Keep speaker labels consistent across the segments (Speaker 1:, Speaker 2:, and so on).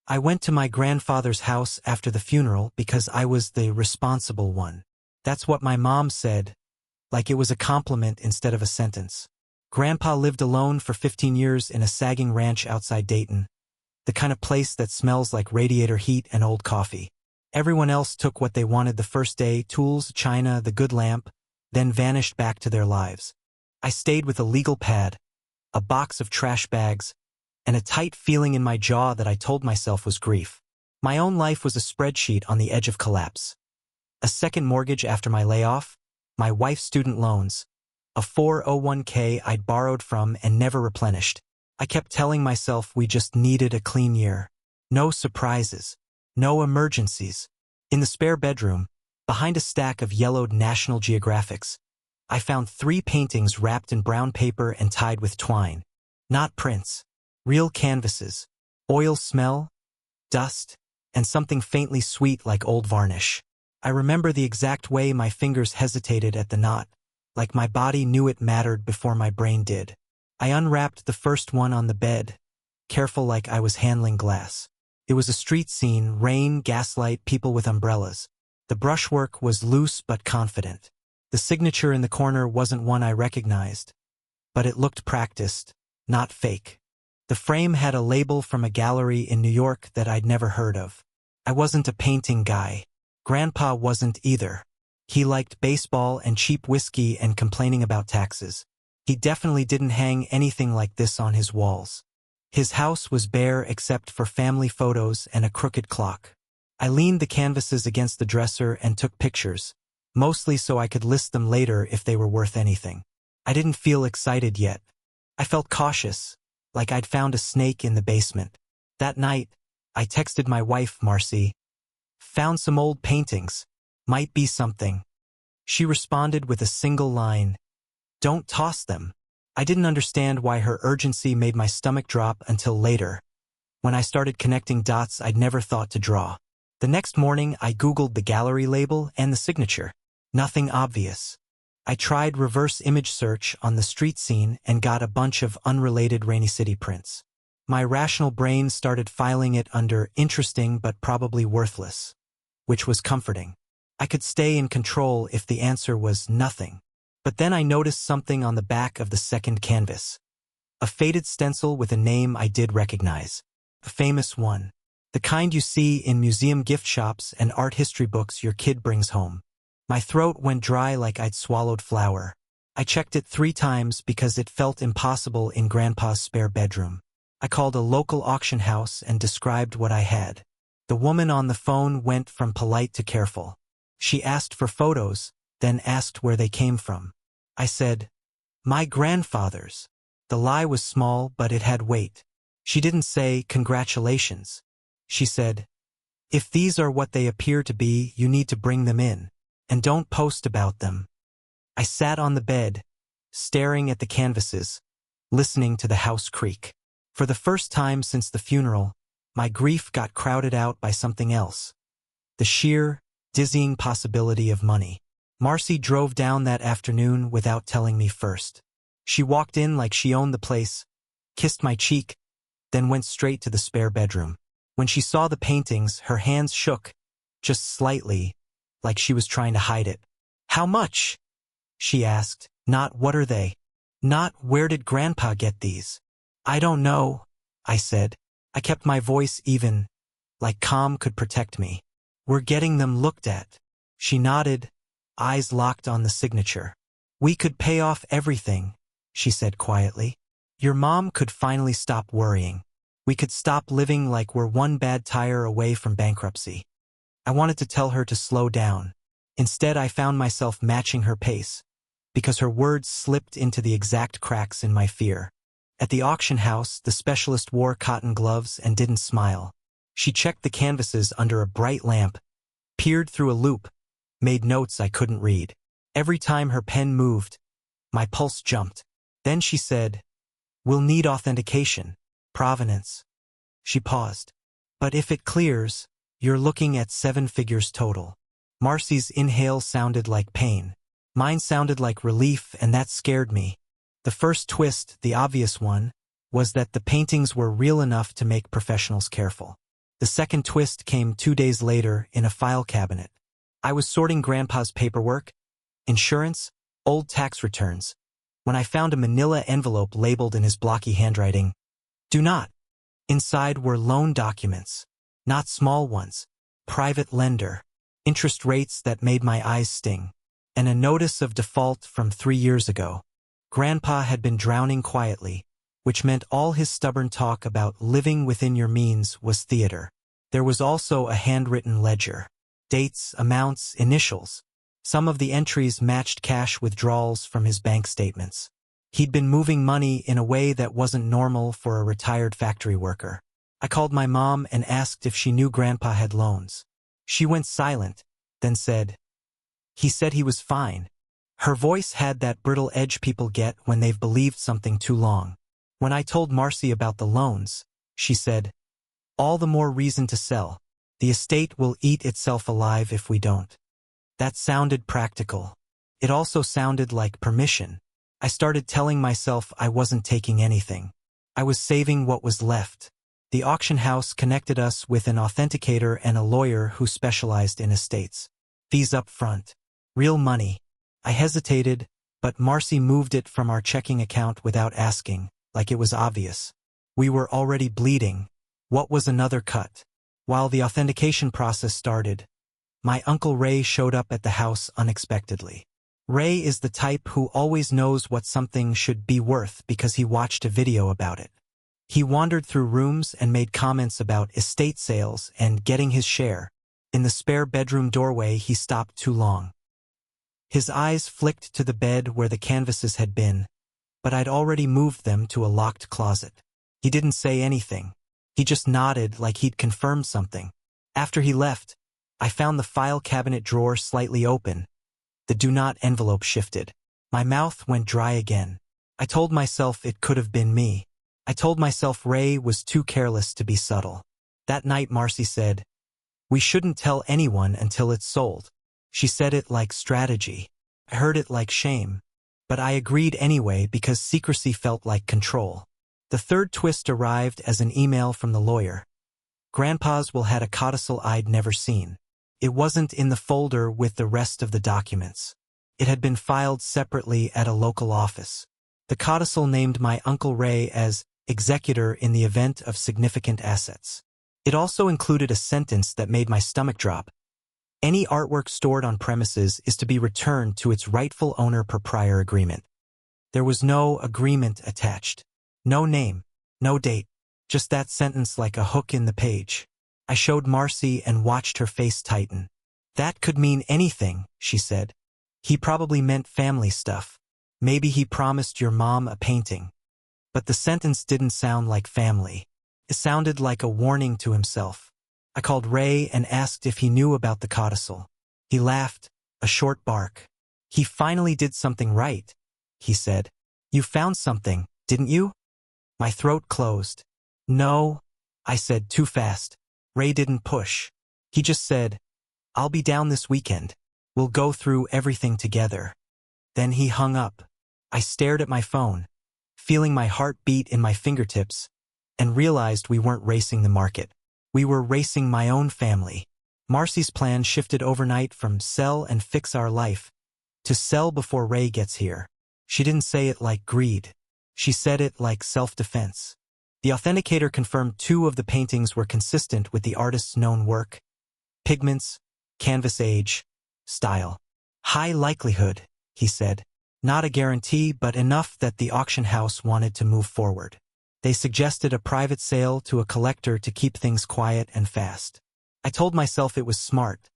Speaker 1: I went to my grandfather's house after the funeral because I was the responsible one. That's what my mom said, like it was a compliment instead of a sentence. Grandpa lived alone for 15 years in a sagging ranch outside Dayton, the kind of place that smells like radiator heat and old coffee. Everyone else took what they wanted the first day, tools, china, the good lamp, then vanished back to their lives. I stayed with a legal pad, a box of trash bags, and a tight feeling in my jaw that I told myself was grief. My own life was a spreadsheet on the edge of collapse. A second mortgage after my layoff, my wife's student loans, a 401k I'd borrowed from and never replenished. I kept telling myself we just needed a clean year. No surprises. No emergencies. In the spare bedroom, behind a stack of yellowed National Geographics, I found 3 paintings wrapped in brown paper and tied with twine. Not prints. Real canvases. Oil smell, dust, and something faintly sweet like old varnish. I remember the exact way my fingers hesitated at the knot, like my body knew it mattered before my brain did. I unwrapped the first one on the bed, careful like I was handling glass. It was a street scene, rain, gaslight, people with umbrellas. The brushwork was loose but confident. The signature in the corner wasn't one I recognized, but it looked practiced, not fake. The frame had a label from a gallery in New York that I'd never heard of. I wasn't a painting guy. Grandpa wasn't either. He liked baseball and cheap whiskey and complaining about taxes. He definitely didn't hang anything like this on his walls. His house was bare except for family photos and a crooked clock. I leaned the canvases against the dresser and took pictures, mostly so I could list them later if they were worth anything. I didn't feel excited yet. I felt cautious, like I'd found a snake in the basement. That night, I texted my wife, Marcy. Found some old paintings. Might be something. She responded with a single line. Don't toss them. I didn't understand why her urgency made my stomach drop until later, when I started connecting dots I'd never thought to draw. The next morning, I Googled the gallery label and the signature. Nothing obvious. I tried reverse image search on the street scene and got a bunch of unrelated Rainy City prints. My rational brain started filing it under interesting but probably worthless, which was comforting. I could stay in control if the answer was nothing. But then I noticed something on the back of the second canvas. A faded stencil with a name I did recognize. A famous one. The kind you see in museum gift shops and art history books your kid brings home. My throat went dry like I'd swallowed flour. I checked it 3 times because it felt impossible in Grandpa's spare bedroom. I called a local auction house and described what I had. The woman on the phone went from polite to careful. She asked for photos, then asked where they came from. I said, my grandfather's. The lie was small, but it had weight. She didn't say, congratulations. She said, if these are what they appear to be, you need to bring them in. And don't post about them. I sat on the bed, staring at the canvases, listening to the house creak. For the first time since the funeral, my grief got crowded out by something else. The sheer, dizzying possibility of money. Marcy drove down that afternoon without telling me first. She walked in like she owned the place, kissed my cheek, then went straight to the spare bedroom. When she saw the paintings, her hands shook, just slightly, like she was trying to hide it. How much? She asked. Not what are they? Not where did Grandpa get these? I don't know, I said. I kept my voice even, like calm could protect me. We're getting them looked at. She nodded, eyes locked on the signature. We could pay off everything, she said quietly. Your mom could finally stop worrying. We could stop living like we're one bad tire away from bankruptcy. I wanted to tell her to slow down. Instead, I found myself matching her pace, because her words slipped into the exact cracks in my fear. At the auction house, the specialist wore cotton gloves and didn't smile. She checked the canvases under a bright lamp, peered through a loop, made notes I couldn't read. Every time her pen moved, my pulse jumped. Then she said, we'll need authentication, provenance. She paused. But if it clears, you're looking at 7 figures total. Marcy's inhale sounded like pain. Mine sounded like relief, and that scared me. The first twist, the obvious one, was that the paintings were real enough to make professionals careful. The second twist came 2 days later in a file cabinet. I was sorting Grandpa's paperwork, insurance, old tax returns, when I found a manila envelope labeled in his blocky handwriting, "Do not." Inside were loan documents, not small ones, private lender, interest rates that made my eyes sting, and a notice of default from 3 years ago. Grandpa had been drowning quietly, which meant all his stubborn talk about living within your means was theater. There was also a handwritten ledger. Dates, amounts, initials. Some of the entries matched cash withdrawals from his bank statements. He'd been moving money in a way that wasn't normal for a retired factory worker. I called my mom and asked if she knew Grandpa had loans. She went silent, then said, "He said he was fine." Her voice had that brittle edge people get when they've believed something too long. When I told Marcy about the loans, she said, "All the more reason to sell. The estate will eat itself alive if we don't." That sounded practical. It also sounded like permission. I started telling myself I wasn't taking anything. I was saving what was left. The auction house connected us with an authenticator and a lawyer who specialized in estates. Fees up front. Real money. I hesitated, but Marcy moved it from our checking account without asking, like it was obvious. We were already bleeding. What was another cut? While the authentication process started, my Uncle Ray showed up at the house unexpectedly. Ray is the type who always knows what something should be worth because he watched a video about it. He wandered through rooms and made comments about estate sales and getting his share. In the spare bedroom doorway, he stopped too long. His eyes flicked to the bed where the canvases had been, but I'd already moved them to a locked closet. He didn't say anything. He just nodded like he'd confirmed something. After he left, I found the file cabinet drawer slightly open. The do not envelope shifted. My mouth went dry again. I told myself it could have been me. I told myself Ray was too careless to be subtle. That night Marcy said, "We shouldn't tell anyone until it's sold." She said it like strategy. I heard it like shame. But I agreed anyway because secrecy felt like control. The third twist arrived as an email from the lawyer. Grandpa's will had a codicil I'd never seen. It wasn't in the folder with the rest of the documents. It had been filed separately at a local office. The codicil named my Uncle Ray as executor in the event of significant assets. It also included a sentence that made my stomach drop. Any artwork stored on premises is to be returned to its rightful owner per prior agreement. There was no agreement attached. No name, no date, just that sentence like a hook in the page. I showed Marcy and watched her face tighten. "That could mean anything," she said. "He probably meant family stuff. Maybe he promised your mom a painting." But the sentence didn't sound like family. It sounded like a warning to himself. I called Ray and asked if he knew about the codicil. He laughed, a short bark. "He finally did something right," he said. "You found something, didn't you?" My throat closed. "No," I said too fast. Ray didn't push. He just said, "I'll be down this weekend. We'll go through everything together." Then he hung up. I stared at my phone, feeling my heart beat in my fingertips, and realized we weren't racing the market. We were racing my own family. Marcy's plan shifted overnight from sell and fix our life to sell before Ray gets here. She didn't say it like greed. She said it like self-defense. The authenticator confirmed 2 of the paintings were consistent with the artist's known work. Pigments, canvas age, style. "High likelihood," he said. "Not a guarantee, but enough that the auction house wanted to move forward." They suggested a private sale to a collector to keep things quiet and fast. I told myself it was smart.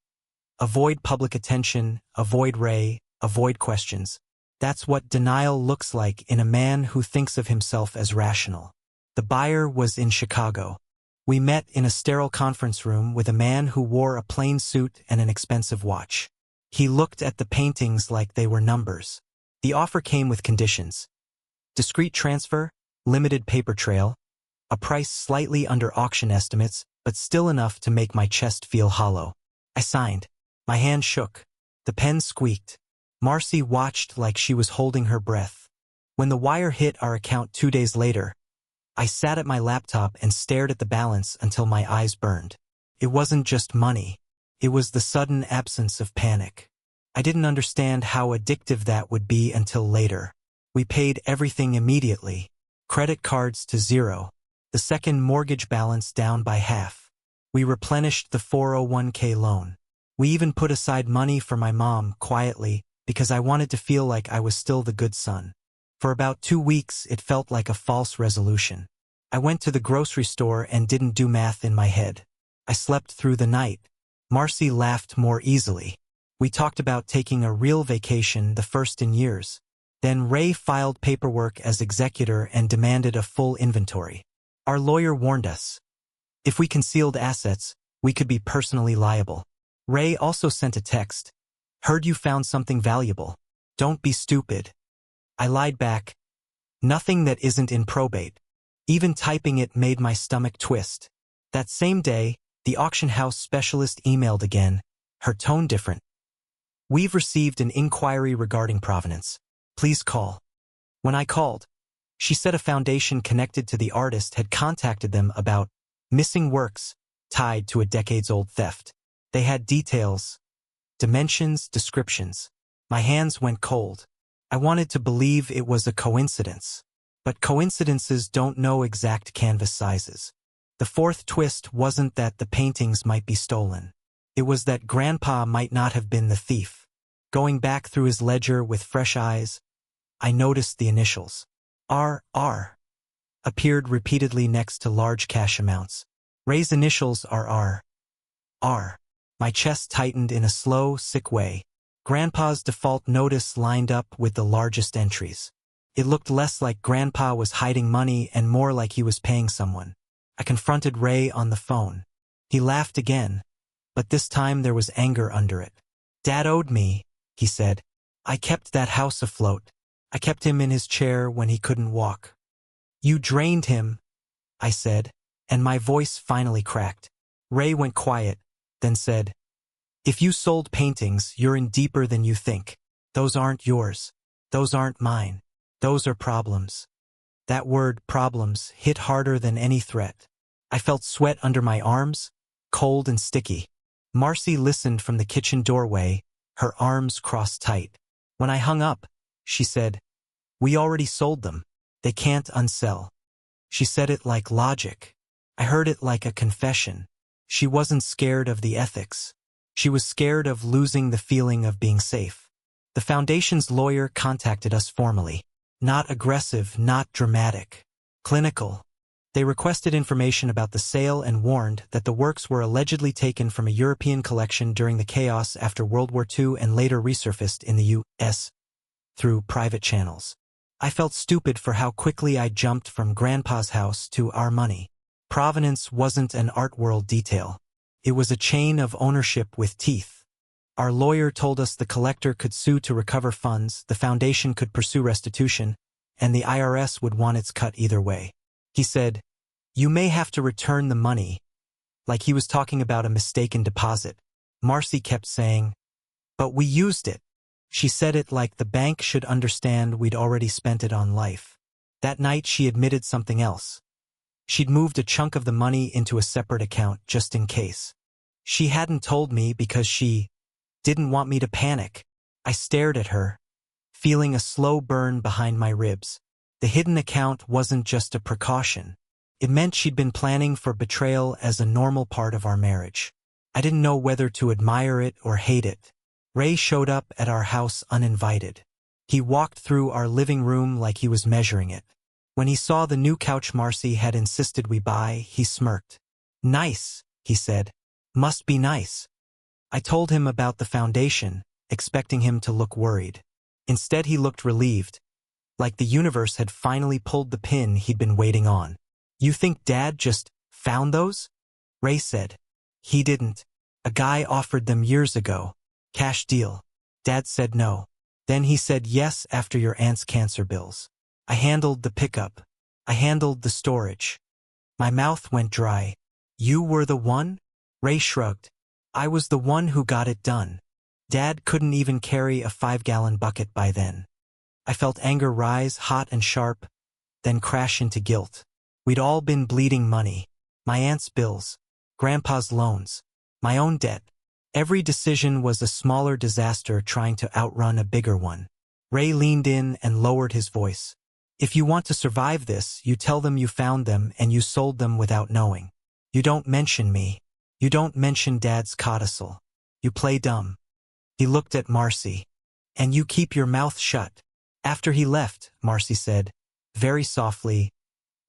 Speaker 1: Avoid public attention, avoid Ray, avoid questions. That's what denial looks like in a man who thinks of himself as rational. The buyer was in Chicago. We met in a sterile conference room with a man who wore a plain suit and an expensive watch. He looked at the paintings like they were numbers. The offer came with conditions. Discreet transfer, limited paper trail, a price slightly under auction estimates, but still enough to make my chest feel hollow. I signed. My hand shook. The pen squeaked. Marcy watched like she was holding her breath. When the wire hit our account 2 days later, I sat at my laptop and stared at the balance until my eyes burned. It wasn't just money. It was the sudden absence of panic. I didn't understand how addictive that would be until later. We paid everything immediately. Credit cards to zero. The second mortgage balance down by half. We replenished the 401k loan. We even put aside money for my mom, quietly, because I wanted to feel like I was still the good son. For about 2 weeks, it felt like a false resolution. I went to the grocery store and didn't do math in my head. I slept through the night. Marcy laughed more easily. We talked about taking a real vacation, the first in years. Then Ray filed paperwork as executor and demanded a full inventory. Our lawyer warned us. If we concealed assets, we could be personally liable. Ray also sent a text. Heard you found something valuable. Don't be stupid. I lied back. Nothing that isn't in probate. Even typing it made my stomach twist. That same day, the auction house specialist emailed again, her tone different. We've received an inquiry regarding provenance. Please call. When I called, she said a foundation connected to the artist had contacted them about missing works tied to a decades-old theft. They had details, dimensions, descriptions. My hands went cold. I wanted to believe it was a coincidence. But coincidences don't know exact canvas sizes. The fourth twist wasn't that the paintings might be stolen. It was that Grandpa might not have been the thief. Going back through his ledger with fresh eyes, I noticed the initials. R.R. appeared repeatedly next to large cash amounts. Ray's initials are R. My chest tightened in a slow, sick way. Grandpa's default notice lined up with the largest entries. It looked less like Grandpa was hiding money and more like he was paying someone. I confronted Ray on the phone. He laughed again, but this time there was anger under it. Dad owed me, he said. I kept that house afloat. I kept him in his chair when he couldn't walk. You drained him, I said, and my voice finally cracked. Ray went quiet, then said, if you sold paintings, you're in deeper than you think. Those aren't yours. Those aren't mine. Those are problems. That word, problems, hit harder than any threat. I felt sweat under my arms, cold and sticky. Marcy listened from the kitchen doorway, her arms crossed tight. When I hung up, she said, we already sold them. They can't unsell. She said it like logic. I heard it like a confession. She wasn't scared of the ethics. She was scared of losing the feeling of being safe. The foundation's lawyer contacted us formally. Not aggressive, not dramatic. Clinical. They requested information about the sale and warned that the works were allegedly taken from a European collection during the chaos after World War II and later resurfaced in the U.S. through private channels. I felt stupid for how quickly I jumped from Grandpa's house to our money. Provenance wasn't an art world detail. It was a chain of ownership with teeth. Our lawyer told us the collector could sue to recover funds, the foundation could pursue restitution, and the IRS would want its cut either way. He said, you may have to return the money, like he was talking about a mistaken deposit. Marcy kept saying, but we used it. She said it like the bank should understand we'd already spent it on life. That night she admitted something else. She'd moved a chunk of the money into a separate account just in case. She hadn't told me because she didn't want me to panic. I stared at her, feeling a slow burn behind my ribs. The hidden account wasn't just a precaution. It meant she'd been planning for betrayal as a normal part of our marriage. I didn't know whether to admire it or hate it. Ray showed up at our house uninvited. He walked through our living room like he was measuring it. When he saw the new couch Marcy had insisted we buy, he smirked. Nice, he said. Must be nice. I told him about the foundation, expecting him to look worried. Instead he looked relieved, like the universe had finally pulled the pin he'd been waiting on. You think Dad just found those? Ray said. He didn't. A guy offered them years ago. Cash deal. Dad said no. Then he said yes after your aunt's cancer bills. I handled the pickup. I handled the storage. My mouth went dry. You were the one? Ray shrugged. I was the one who got it done. Dad couldn't even carry a 5-gallon bucket by then. I felt anger rise, hot and sharp, then crash into guilt. We'd all been bleeding money. My aunt's bills, Grandpa's loans, my own debt. Every decision was a smaller disaster trying to outrun a bigger one. Ray leaned in and lowered his voice. If you want to survive this, you tell them you found them and you sold them without knowing. You don't mention me. You don't mention Dad's codicil. You play dumb. He looked at Marcy. And you keep your mouth shut. After he left, Marcy said, very softly,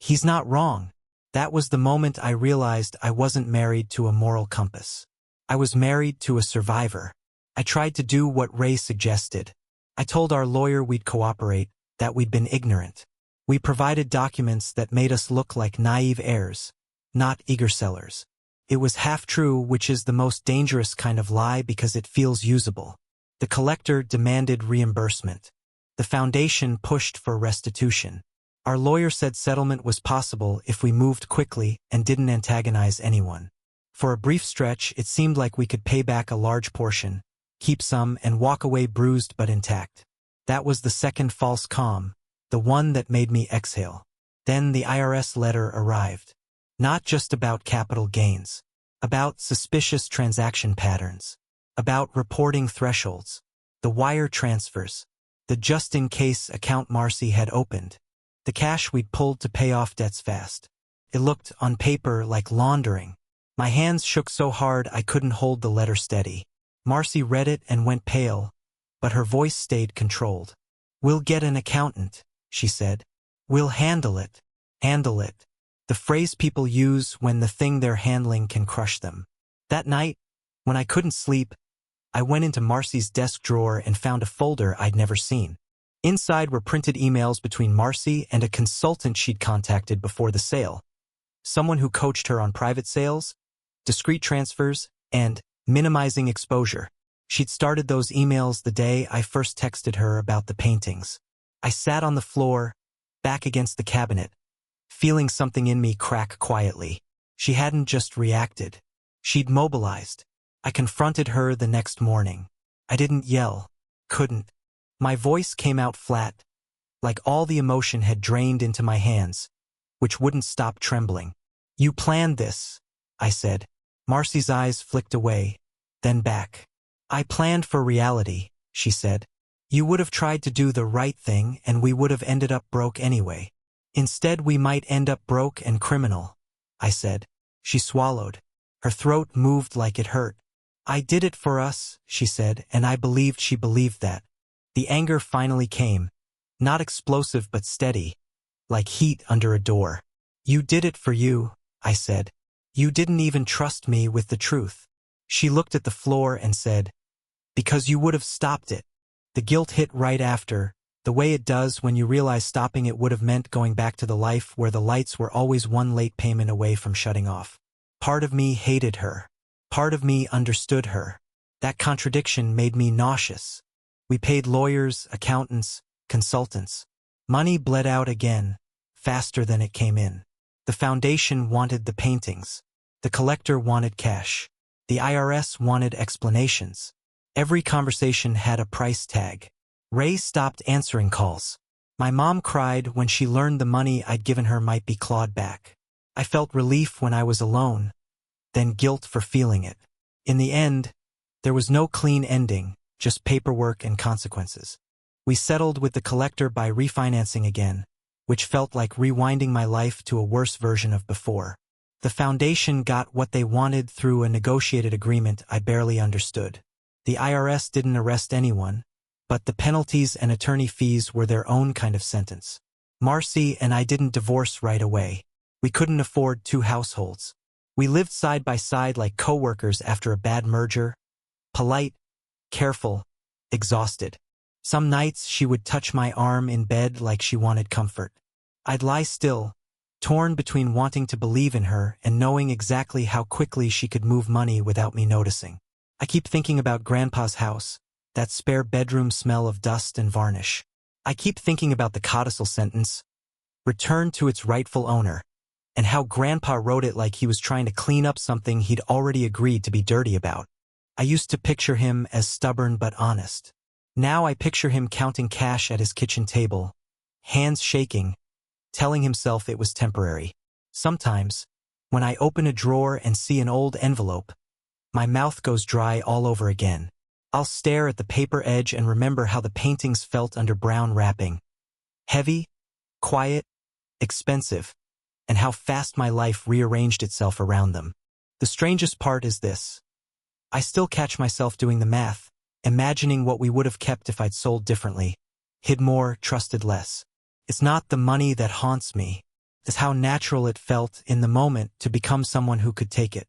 Speaker 1: he's not wrong. That was the moment I realized I wasn't married to a moral compass. I was married to a survivor. I tried to do what Ray suggested. I told our lawyer we'd cooperate, that we'd been ignorant. We provided documents that made us look like naive heirs, not eager sellers. It was half true, which is the most dangerous kind of lie because it feels usable. The collector demanded reimbursement. The foundation pushed for restitution. Our lawyer said settlement was possible if we moved quickly and didn't antagonize anyone. For a brief stretch, it seemed like we could pay back a large portion, keep some, and walk away bruised but intact. That was the second false calm, the one that made me exhale. Then the IRS letter arrived. Not just about capital gains. About suspicious transaction patterns. About reporting thresholds. The wire transfers. The just-in-case account Marcy had opened. The cash we'd pulled to pay off debts fast. It looked, on paper, like laundering. My hands shook so hard I couldn't hold the letter steady. Marcy read it and went pale, but her voice stayed controlled. We'll get an accountant, she said. We'll handle it. Handle it. The phrase people use when the thing they're handling can crush them. That night, when I couldn't sleep, I went into Marcy's desk drawer and found a folder I'd never seen. Inside were printed emails between Marcy and a consultant she'd contacted before the sale. Someone who coached her on private sales, discrete transfers, and minimizing exposure. She'd started those emails the day I first texted her about the paintings. I sat on the floor, back against the cabinet, feeling something in me crack quietly. She hadn't just reacted. She'd mobilized. I confronted her the next morning. I didn't yell. Couldn't. My voice came out flat, like all the emotion had drained into my hands, which wouldn't stop trembling. You planned this, I said. Marcy's eyes flicked away, then back. I planned for reality, she said. You would have tried to do the right thing and we would have ended up broke anyway. Instead, we might end up broke and criminal, I said. She swallowed. Her throat moved like it hurt. I did it for us, she said, and I believed she believed that. The anger finally came. Not explosive but steady, like heat under a door. You did it for you, I said. You didn't even trust me with the truth. She looked at the floor and said, because you would have stopped it. The guilt hit right after, the way it does when you realize stopping it would have meant going back to the life where the lights were always one late payment away from shutting off. Part of me hated her. Part of me understood her. That contradiction made me nauseous. We paid lawyers, accountants, consultants. Money bled out again, faster than it came in. The foundation wanted the paintings. The collector wanted cash. The IRS wanted explanations. Every conversation had a price tag. Ray stopped answering calls. My mom cried when she learned the money I'd given her might be clawed back. I felt relief when I was alone, then guilt for feeling it. In the end, there was no clean ending, just paperwork and consequences. We settled with the collector by refinancing again, which felt like rewinding my life to a worse version of before. The foundation got what they wanted through a negotiated agreement I barely understood. The IRS didn't arrest anyone, but the penalties and attorney fees were their own kind of sentence. Marcy and I didn't divorce right away. We couldn't afford two households. We lived side by side like co-workers after a bad merger, polite, careful, exhausted. Some nights she would touch my arm in bed like she wanted comfort. I'd lie still, torn between wanting to believe in her and knowing exactly how quickly she could move money without me noticing. I keep thinking about Grandpa's house, that spare bedroom smell of dust and varnish. I keep thinking about the codicil sentence, returned to its rightful owner, and how Grandpa wrote it like he was trying to clean up something he'd already agreed to be dirty about. I used to picture him as stubborn but honest. Now I picture him counting cash at his kitchen table, hands shaking, telling himself it was temporary. Sometimes, when I open a drawer and see an old envelope, my mouth goes dry all over again. I'll stare at the paper edge and remember how the paintings felt under brown wrapping. Heavy, quiet, expensive, and how fast my life rearranged itself around them. The strangest part is this. I still catch myself doing the math, imagining what we would have kept if I'd sold differently, hid more, trusted less. It's not the money that haunts me. It's how natural it felt in the moment to become someone who could take it.